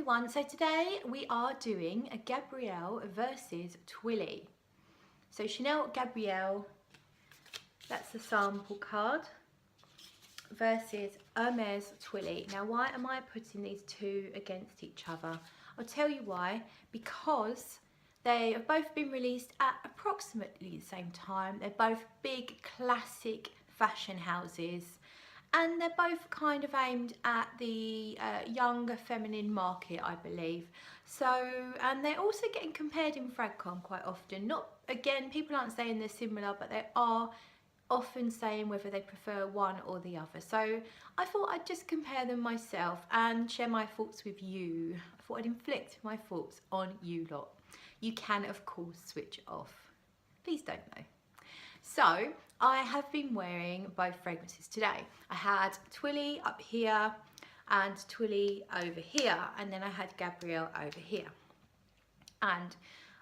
everyone, so today we are doing a Gabrielle versus Twilly. So Chanel Gabrielle, that's the sample card, versus Hermes Twilly. Now why am I putting these two against each other? I'll tell you why. Because they have both been released at approximately the same time. They're both big classic fashion houses. And they're both kind of aimed at the younger feminine market, I believe. So, and they're also getting compared in Fragcom quite often. Not, again, people aren't saying they're similar, but they are often saying whether they prefer one or the other. So I thought I'd just compare them myself and share my thoughts with you. I thought I'd inflict my thoughts on you lot. You can, of course, switch off. Please don't know. So I have been wearing both fragrances today. I had Twilly up here and Twilly over here, and then I had Gabrielle over here. And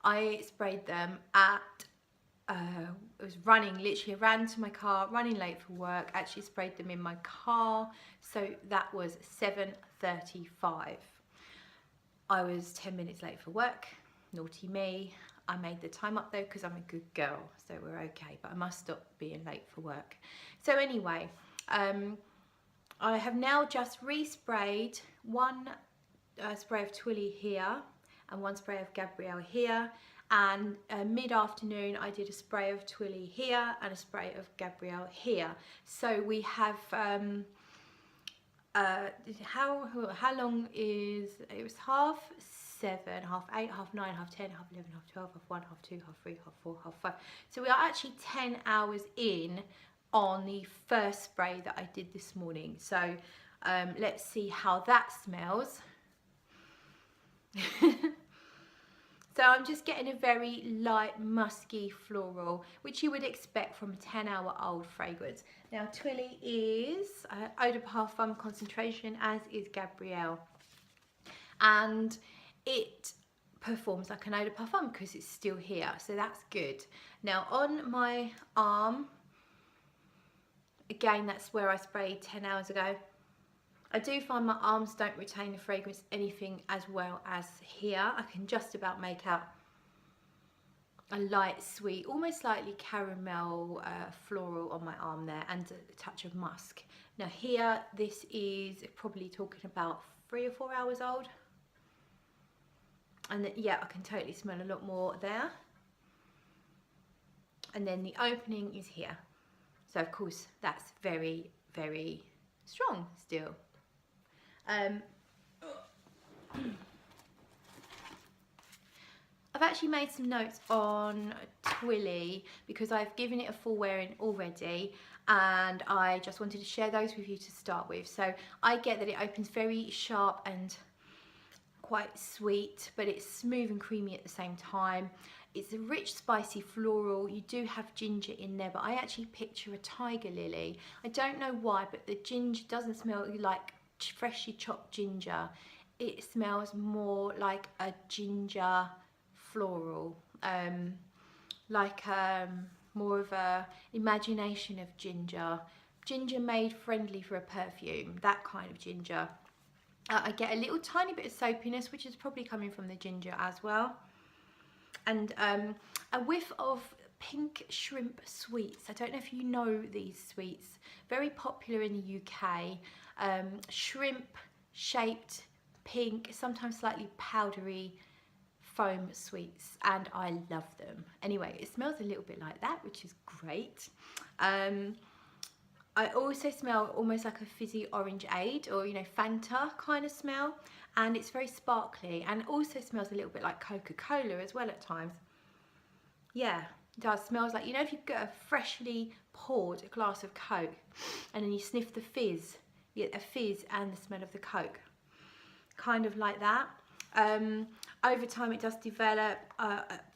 I sprayed them at, it was running, literally I ran to my car, running late for work, actually sprayed them in my car. So that was 7:35. I was 10 minutes late for work, naughty me. I made the time up though because I'm a good girl, so we're okay, but I must stop being late for work. So anyway, I have now just resprayed one spray of Twilly here and one spray of Gabrielle here, and mid-afternoon I did a spray of Twilly here and a spray of Gabrielle here. So we have, how long is, it was 7:30, 8:30, 9:30, 10:30, 11:30, 12:30, 1:30, 2:30, 3:30, 4:30, 5:30. So we are actually 10 hours in on the first spray that I did this morning. So let's see how that smells. So I'm just getting a very light, musky floral, which you would expect from a 10-hour-old fragrance. Now Twilly is eau de parfum concentration, as is Gabrielle. And it performs like an eau de parfum because it's still here, so that's good. Now on my arm, again, that's where I sprayed 10 hours ago. I do find my arms don't retain the fragrance anything as well as here. I can just about make out a light, sweet, almost slightly caramel floral on my arm there, and a touch of musk. Now here, this is probably talking about 3 or 4 hours old. And then, yeah, I can totally smell a lot more there. And then the opening is here. So of course that's very, very strong still. I've actually made some notes on Twilly because I've given it a full wearing already, and I just wanted to share those with you to start with. So I get that it opens very sharp and quite sweet, but it's smooth and creamy at the same time. It's a rich, spicy floral. You do have ginger in there, but I actually picture a tiger lily. I don't know why, but the ginger doesn't smell like freshly chopped ginger. It smells more like a ginger floral, like more of a imagination of ginger made friendly for a perfume, that kind of ginger. I get a little tiny bit of soapiness, which is probably coming from the ginger as well. And a whiff of pink shrimp sweets. I don't know if you know these sweets. Very popular in the UK. Shrimp shaped pink, sometimes slightly powdery foam sweets, and I love them. Anyway, it smells a little bit like that, which is great. I also smell almost like a fizzy orangeade, or, you know, Fanta kind of smell, and it's very sparkly, and also smells a little bit like Coca-Cola as well at times. Yeah, it does. Smells like, you know, if you get a freshly poured glass of Coke and then you sniff the fizz, you get a fizz and the smell of the Coke, kind of like that. Over time it does develop.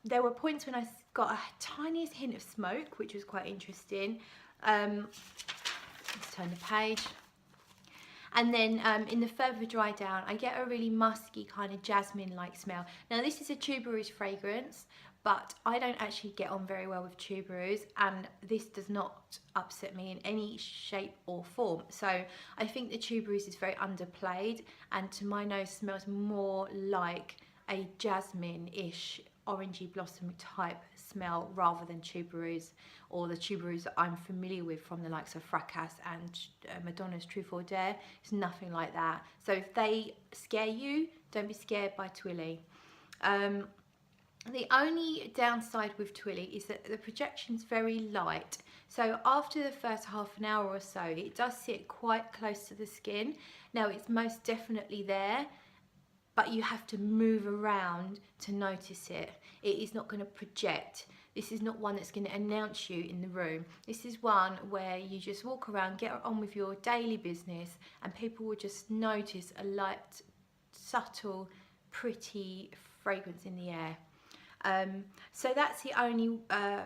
There were points when I got a tiniest hint of smoke, which was quite interesting. Let's turn the page. And then in the further dry down, I get a really musky kind of jasmine-like smell. Now this is a tuberose fragrance, but I don't actually get on very well with tuberose, and this does not upset me in any shape or form. So I think the tuberose is very underplayed, and to my nose smells more like a jasmine-ish orangey blossom type smell rather than tuberose, or the tuberose that I'm familiar with from the likes of Fracas and Madonna's Truth or Dare. It's nothing like that. So if they scare you, don't be scared by Twilly. The only downside with Twilly is that the projection's very light. So after the first half an hour or so, it does sit quite close to the skin. Now it's most definitely there, but you have to move around to notice it. It is not going to project. This is not one that's going to announce you in the room. This is one where you just walk around, get on with your daily business, and people will just notice a light, subtle, pretty fragrance in the air. So that's the only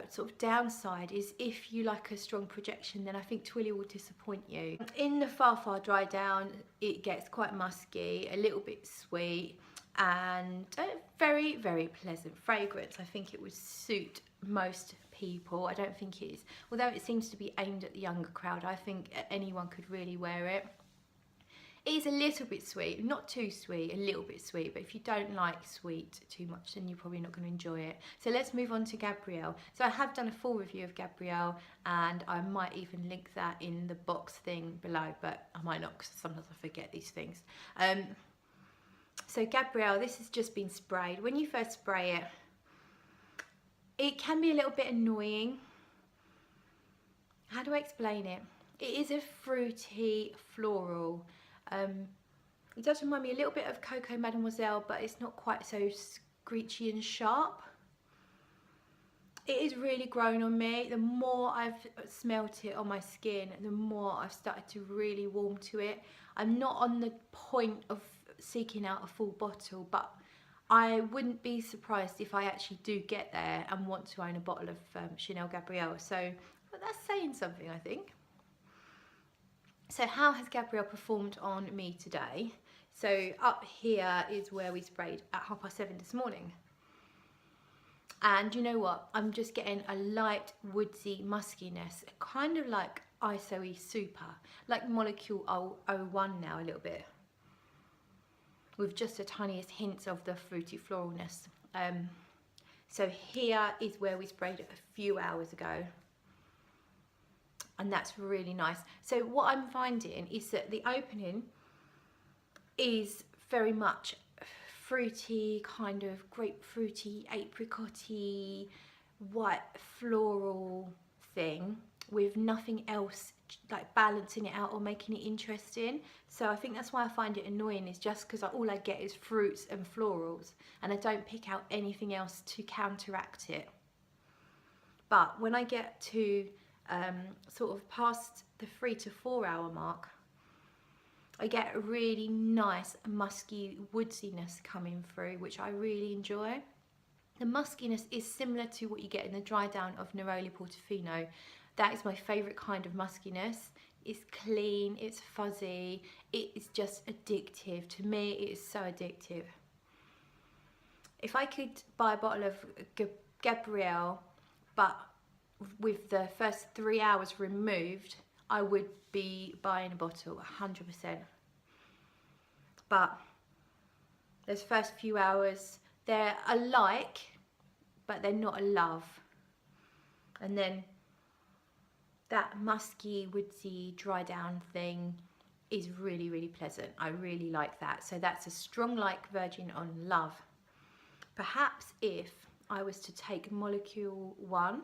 sort of downside, is if you like a strong projection, then I think Twilly will disappoint you. In the far dry down, it gets quite musky, a little bit sweet, and a very pleasant fragrance. I think it would suit most people. I don't think it is, although it seems to be aimed at the younger crowd, I think anyone could really wear it. It is a little bit sweet, not too sweet, a little bit sweet, but if you don't like sweet too much, then you're probably not going to enjoy it. So let's move on to Gabrielle. So I have done a full review of Gabrielle, and I might even link that in the box thing below, but I might not, because sometimes I forget these things. So Gabrielle, this has just been sprayed. When you first spray it, it can be a little bit annoying. How do I explain it? It is a fruity floral. It does remind me a little bit of Coco Mademoiselle, but it's not quite so screechy and sharp. It is really grown on me. The more I've smelt it on my skin, the more I've started to really warm to it. I'm not on the point of seeking out a full bottle, but I wouldn't be surprised if I actually do get there and want to own a bottle of Chanel Gabrielle. So but that's saying something, I think. So how has Gabrielle performed on me today? So up here is where we sprayed at 7:30 this morning. And you know what? I'm just getting a light woodsy muskiness, kind of like ISOE Super, like Molecule 01 now a little bit, with just the tiniest hints of the fruity floralness. So here is where we sprayed it a few hours ago. And that's really nice. So what I'm finding is that the opening is very much fruity, kind of grapefruity, apricotty, white floral thing, with nothing else like balancing it out or making it interesting. So I think that's why I find it annoying, is just because all I get is fruits and florals, and I don't pick out anything else to counteract it. But when I get to sort of past the 3 to 4 hour mark, I get a really nice musky woodsiness coming through, which I really enjoy. The muskiness is similar to what you get in the dry down of Neroli Portofino. That is my favourite kind of muskiness. It's clean, it's fuzzy, it is just addictive. To me, it is so addictive. If I could buy a bottle of Gabrielle, but with the first 3 hours removed, I would be buying a bottle 100%. But those first few hours, they're alike, but they're not a love. And then that musky, woodsy, dry down thing is really pleasant. I really like that. So that's a strong like Virgin on Love. Perhaps if I was to take Molecule 1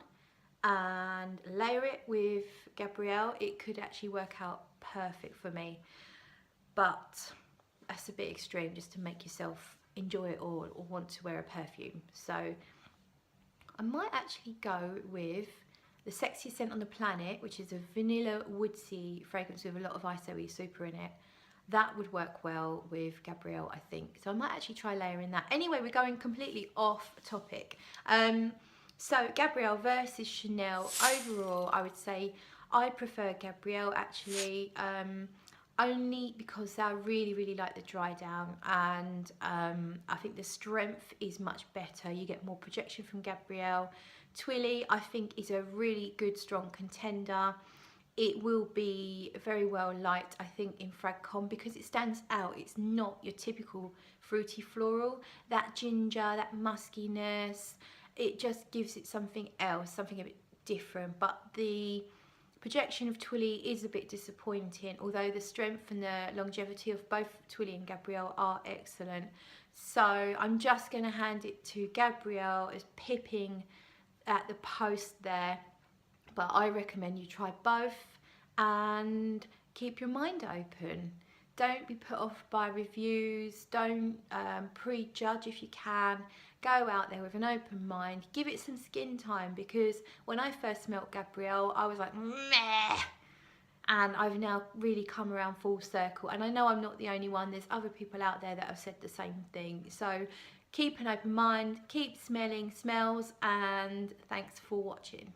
and layer it with Gabrielle, it could actually work out perfect for me. But that's a bit extreme, just to make yourself enjoy it all or want to wear a perfume. So I might actually go with the sexiest scent on the planet, which is a vanilla woodsy fragrance with a lot of ISOE Super in it. That would work well with Gabrielle, I think. So I might actually try layering that. Anyway, we're going completely off topic. So Gabrielle versus Chanel. Overall, I would say I prefer Gabrielle actually. only because I really like the dry down, and I think the strength is much better. You get more projection from Gabrielle. Twilly I think is a really good strong contender. It will be very well liked, I think, in FragCon because it stands out. It's not your typical fruity floral. That ginger, that muskiness, it just gives it something else, something a bit different. But the projection of Twilly is a bit disappointing, although the strength and the longevity of both Twilly and Gabrielle are excellent. So I'm just going to hand it to Gabrielle as pipping at the post there. But I recommend you try both and keep your mind open. Don't be put off by reviews. Don't prejudge if you can. Go out there with an open mind. Give it some skin time, because when I first smelt Gabrielle, I was like, meh. And I've now really come around full circle. And I know I'm not the only one. There's other people out there that have said the same thing. So keep an open mind, keep smelling smells, and thanks for watching.